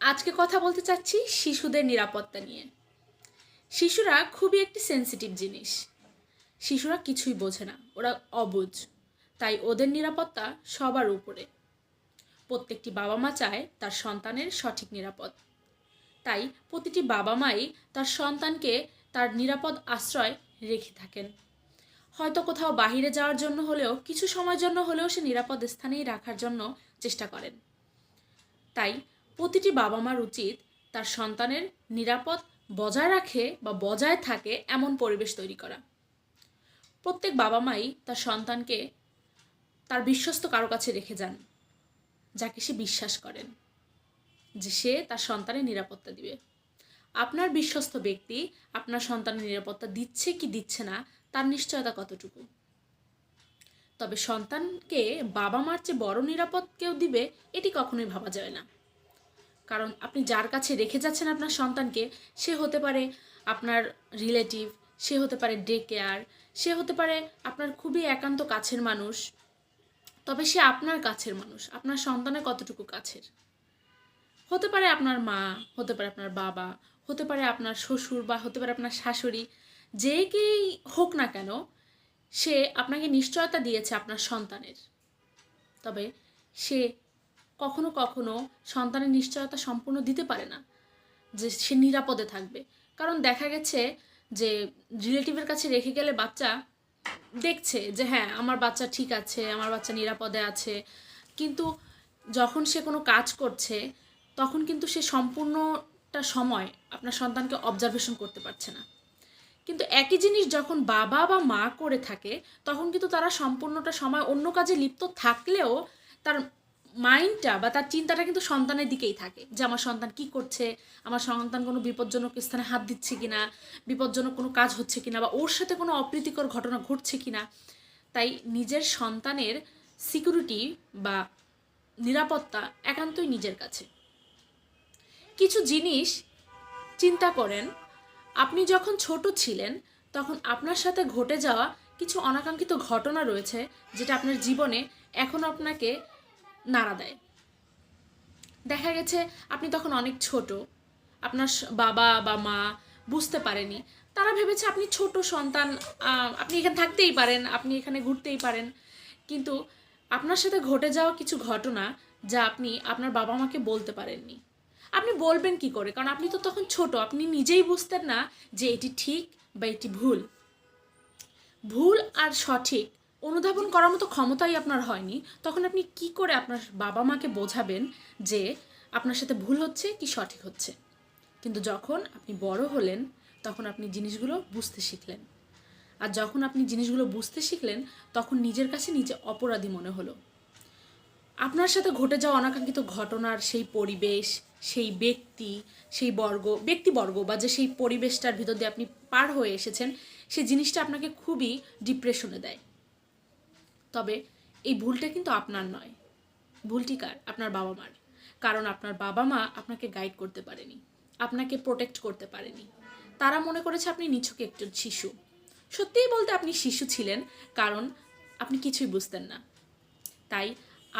আজকে কথা বলতে চাচ্ছি শিশুদের নিরাপত্তা নিয়ে। শিশুরা খুবই একটি সেন্সিটিভ জিনিস। শিশুরা কিছুই বোঝে না, ওরা অবুঝ। তাই ওদের নিরাপত্তা সবার উপরে। প্রত্যেকটি বাবা মা চায় তার সন্তানের সঠিক নিরাপদ। তাই প্রতিটি বাবা মাই তার সন্তানকে তার নিরাপদ আশ্রয় রেখে থাকেন। হয়তো কোথাও বাহিরে যাওয়ার জন্য হলেও, কিছু সময়ের জন্য হলেও সে নিরাপদ স্থানেই রাখার জন্য চেষ্টা করেন। তাই প্রতিটি বাবা মার উচিত তার সন্তানের নিরাপদ বজায় রাখে বা বজায় থাকে এমন পরিবেশ তৈরি করা। প্রত্যেক বাবা মাই তার সন্তানকে তার বিশ্বস্ত কারো কাছে রেখে যান, যাকে সে বিশ্বাস করেন যে সে তার সন্তানের নিরাপত্তা দিবে। আপনার বিশ্বস্ত ব্যক্তি আপনার সন্তানের নিরাপত্তা দিচ্ছে কি দিচ্ছে না তার নিশ্চয়তা কতটুকু? তবে সন্তানকে বাবা মার চেয়ে বড় নিরাপদ কেউ দিবে এটি কখনোই ভাবা যায় না। কারণ আপনি যার কাছে রেখে যাচ্ছেন আপনার সন্তানকে, সে হতে পারে আপনার রিলেটিভ, সে হতে পারে ডে কেয়ার, সে হতে পারে আপনার খুবই একান্ত কাছের মানুষ। তবে সে আপনার কাছের মানুষ, আপনার সন্তানের কতটুকু কাছের? হতে পারে আপনার মা, হতে পারে আপনার বাবা, হতে পারে আপনার শ্বশুর, বা হতে পারে আপনার শাশুড়ি। যেকেই হোক না কেন, সে আপনাকে নিশ্চয়তা দিয়েছে আপনার সন্তানের। তবে সে কখনো কখনো সন্তানের নিশ্চয়তা সম্পূর্ণ দিতে পারে না যে সে নিরাপদে থাকবে। কারণ দেখা গেছে যে রিলেটিভের কাছে রেখে গেলে বাচ্চা দেখছে যে হ্যাঁ আমার বাচ্চা ঠিক আছে, আমার বাচ্চা নিরাপদে আছে, কিন্তু যখন সে কোনো কাজ করছে তখন কিন্তু সে সম্পূর্ণটা সময় আপনার সন্তানকে অবজারভেশন করতে পারছে না। কিন্তু একই জিনিস যখন বাবা বা মা করে থাকে তখন কিন্তু তারা সম্পূর্ণটা সময় অন্য কাজে লিপ্ত থাকলেও তার মাইন্ডটা বা তার চিন্তাটা কিন্তু সন্তানের দিকেই থাকে, যে আমার সন্তান কি করছে, আমার সন্তান কোনো বিপজ্জনক স্থানে হাত দিচ্ছে কিনা, বিপজ্জনক কোনো কাজ হচ্ছে কিনা, বা ওর সাথে কোনো অপ্রীতিকর ঘটনা ঘটছে কিনা। তাই নিজের সন্তানের সিকিউরিটি বা নিরাপত্তা একান্তই নিজের কাছে। কিছু জিনিস চিন্তা করেন, আপনি যখন ছোট ছিলেন তখন আপনার সাথে ঘটে যাওয়া কিছু অনাকাঙ্ক্ষিত ঘটনা রয়েছে যেটা আপনার জীবনে এখনও আপনাকে নাড়া দেয়। দেখা গেছে আপনি তখন অনেক ছোট, আপনার বাবা বা মা বুঝতে পারেনি, তারা ভেবেছে আপনি ছোট সন্তান, আপনি এখানে থাকতেই পারেন, আপনি এখানে ঘুরতেই পারেন। কিন্তু আপনার সাথে ঘটে যাওয়া কিছু ঘটনা যা আপনি আপনার বাবা মাকে বলতে পারেননি। আপনি বলবেন কি করে? কারণ আপনি তো তখন ছোট, আপনি নিজেই বুঝতেন না যে এটি ঠিক বা এটি ভুল। ভুল আর সঠিক অনুধাবন করার মতো ক্ষমতাই আপনার হয়নি। তখন আপনি কি করে আপনার বাবা মাকে বোঝাবেন যে আপনার সাথে ভুল হচ্ছে কি সঠিক হচ্ছে? কিন্তু যখন আপনি বড় হলেন তখন আপনি জিনিসগুলো বুঝতে শিখলেন। আর যখন আপনি জিনিসগুলো বুঝতে শিখলেন তখন নিজের কাছে নিজে অপরাধী মনে হলো। আপনার সাথে ঘটে যাওয়া অনাকাঙ্ক্ষিত ঘটনার সেই পরিবেশ, সেই ব্যক্তিবর্গ বা যে সেই পরিবেশটার ভিতর দিয়ে আপনি পার হয়ে এসেছেন, সেই জিনিসটা আপনাকে খুবই ডিপ্রেশনে দেয়। তবে এই ভুলটা কিন্তু আপনার নয়, ভুলটি কার? আপনার বাবা মার। কারণ আপনার বাবা মা আপনাকে গাইড করতে পারেনি, আপনাকে প্রোটেক্ট করতে পারেনি। তারা মনে করেছে আপনি নিছক একজন শিশু। সত্যিই বলতে আপনি শিশু ছিলেন, কারণ আপনি কিছুই বুঝতেন না। তাই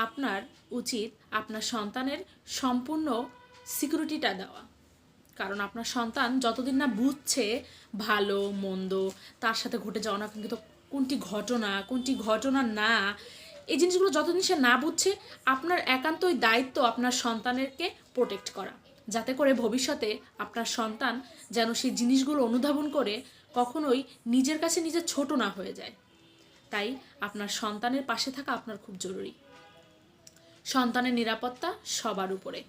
আপনার উচিত আপনার সন্তানের সম্পূর্ণ সিকিউরিটিটা দেওয়া। কারণ আপনার সন্তান যতদিন না বুঝছে ভালো মন্দ, তার সাথে ঘটে যাওয়া অনাকাঙ্ক্ষিত কোনটি ঘটনা না, এই জিনিসগুলো যতদিন সে না বুঝছে, আপনার একান্তই দায়িত্ব আপনার সন্তানেরকে প্রোটেক্ট করা, যাতে করে ভবিষ্যতে আপনার সন্তান যেন সেই জিনিসগুলো অনুধাবন করে কখনোই নিজের কাছে নিজে ছোট না হয়ে যায়। তাই আপনার সন্তানের পাশে থাকা আপনার খুব জরুরি। সন্তানের নিরাপত্তা সবার উপরে।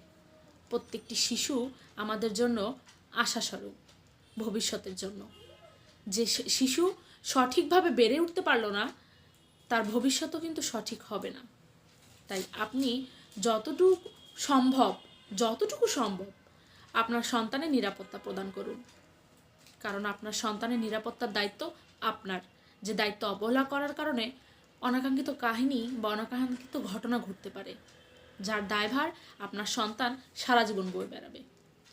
প্রত্যেকটি শিশু আমাদের জন্য আশাস্বরূপ ভবিষ্যতের জন্য। যে শিশু সঠিকভাবে বেড়ে উঠতে পারলো না, তার ভবিষ্যতও কিন্তু সঠিক হবে না। তাই আপনি যতটুকু সম্ভব আপনার সন্তানের নিরাপত্তা প্রদান করুন। কারণ আপনার সন্তানের নিরাপত্তার দায়িত্ব আপনার। যে দায়িত্ব অবহেলা করার কারণে অনাকাঙ্ক্ষিত কাহিনী বা অনাকাঙ্ক্ষিত ঘটনা ঘটতে পারে, যার দায়ভার আপনার সন্তান সারা জীবন বয়ে বেড়াবে।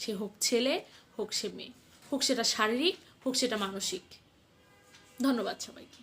সে হোক ছেলে, হোক সে মেয়ে, হোক সেটা শারীরিক, হোক সেটা মানসিক। ধন্যবাদ সবাইকে।